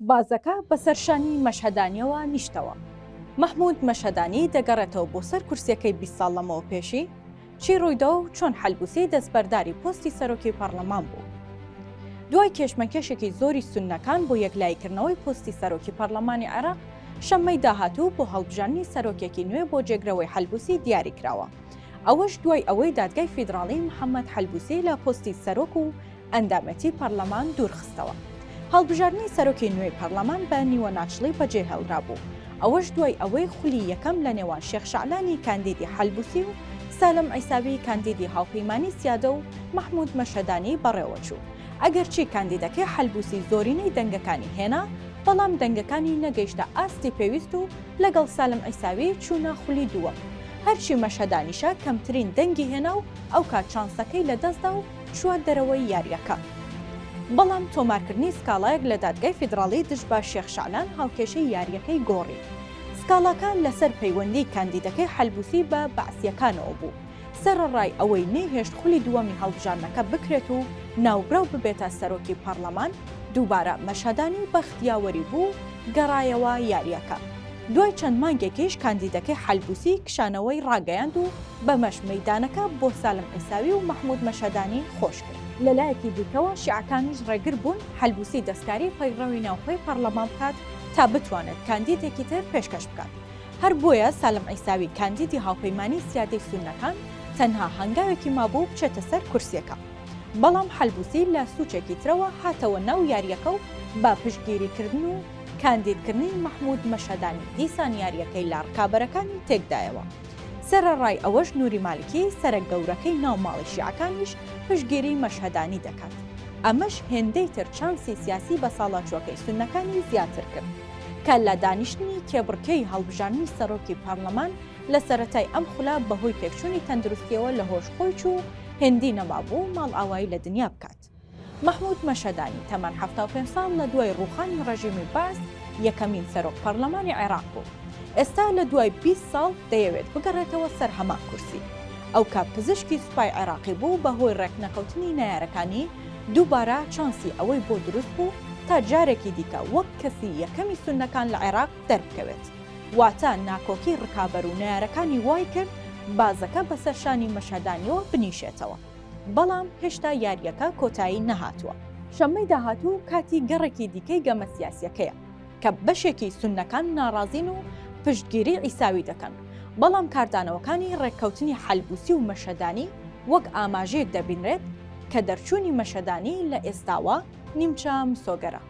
بازەکە بە سەرشانی مەشهەدانیەوە نیشتەوە. محمود مەشهەدانی دەگەڕێتەوە بۆ سەر کورسیەکەی 20 ساڵ لەمەوە پێشی، چی ڕوویدا و چۆن حەلبوسی دەستبەرداری پۆستی سەرۆکی پەرلەمان بوو. دوای کێشمەکێشێکی زۆری سوننەکان بۆ یەکلایکردنەوەی پۆستی سەرۆکی پەرلەمانی عێراق، شەممەی داهاتوو بۆ هەڵبژاردننی سەرۆکێکی نوێ بۆ جێگرەوەی حەلبوسی دیاری کراوە. ئەوەش دوای ئەوەی دادگای فیدراڵی محەممەد حەلبوسی لە پۆستی سەرۆک و ئەندامەتی پەرلەمان دوورخستەوە. هەڵبژاردننی سەرۆکی نوێی پەرلەمان بە نیوەناچڵی بەجێ هێڵرابوو. ئەوەش دوای ئەوەی خولی یەکەم لە نێوان شێخ شەعلانی کاندیدی حەلبوسی و سالم عیساوی کاندیدی هاوپەیمانی سیادە و محمود مەشهەدانی بەڕێوەچوو. ئەگەرچی کاندیدەکەی حەلبوسی زۆرینەی دەنگەکانی هێنا، بەڵام دەنگەکانی نەگەیشتە ئاستی پێویست و لەگەڵ سالم عیساوی چوونە خولی دووەم. هەرچی مەشهەدانیشە کەمترین دەنگی هێنا و ئەو کات چانسەکەی لەدەستدا و چوە دەرەوەی یاریەکە. بەڵام تۆمارکردنی سکاڵایەک لە دادگای فیدراڵی دژ بە شێخ شەعلان هاوکێشەی یاریەکەی گۆڕی. سکاڵاکان لەسەر پەیوەندی کاندیدەکەی حەلبوسی بە بەعسیەکانەوە بوو. سەرڕای ئەوەی نەیهێشت خولی دووەمی هەڵبژاردنەکە بکرێت و ناوبراو ببێتە سەرۆکی پەرلەمان، دووبارە مەشهەدانی بەختیاوەری بوو گەڕایەوە یاریەکە. دوای چەند مانگێکیش کاندیدەکەی حەلبوسی کشانەوەی ڕاگەیاند و بەمەش مەیدانەکە بۆ سالم عیساوی و محمود مەشهەدانی خۆش کرد. لەلایەکی دیکەوە شیعەکانیش ڕێگر بوون حەلبوسی دەستکاری پەیڕەوی ناوخۆی پەرلەمان بکات تا بتوانێت کاندیدێکی تر پێشکەش بکات. هەر بۆیە سالم عیساوی کاندیدی هاوپەیمانی سیادەی سوننەکان تەنها هەنگاوێکی مابوو بچێتە سەر کورسیەکە. بەڵام حەلبوسی لە سوچێکی ترەوە هاتەوە ناو یاریەکە و با پشتگیریکردن و کاندیدکردنی محمود مەشهەدانی دیسان یاریەکەی لە ڕکابەرەکانی تێکدایەوە. سەرڕای ئەوەش نووری مالکی سەرک گەورەکەی ناوماڵی شیعەکانیش پشتگیری مەشهەدانی دەکات. ئەمەش هێندەی تر چانسی سیاسی بە ساڵاچوەکەی سوننەکانی زیاتر کرد کە لە دانیشتنی کێبڕکەی هەڵبژاردنی سەرۆکی پەرلەمان لە سەرەتای ئەم خولا بەهۆی تێکچوونی تەندروستیەوە لە هۆشخۆی چوو هێندی نەمابوو ماڵ ئاوایی لە دنیا بکات. محمود مەشهەدانی تەمەن 75 ساڵ لە دوای ڕووخانی ڕەژیمی باس یەکەمین سەرۆک پەرلەمانی عێراق بوو. ئێستا لە دوای 20 ساڵ دەیەوێت بگەڕێتەوە سەر هەمان کورسی. ئەو کات پزیشکی سوپای عێراقی بوو بەهۆی ڕێکنەکەوتنی نایارەکانی دووبارە چانسی ئەوەی بۆ دروست بوو تا جارێکی دیکە وەک کەسی یەکەمی سوننەکان لە عێراق دەربکەوێت. واتە ناکۆکی ڕکابەر و نایارەکانی وای کرد بازەکە بە سەرشانی مەشهەدانیەوە بنیشێتەوە. بەڵام هێشتا یاریەکە کۆتایی نەهاتووە. شەممەی داهاتوو کاتی گەڕێکی دیکەی گەمە سیاسیەکەیە کە بەشێکی سوننەکان ناڕازین و پشتگیری عیساوی دەکەن. بەڵام کاردانەوەکانی ڕێککەوتنی حەلبوسی و مەشهەدانی وەک ئاماژەیەک دەبینرێت کە دەرچوونی مەشهەدانی لە ئێستاوە نیمچە مسۆگەرە.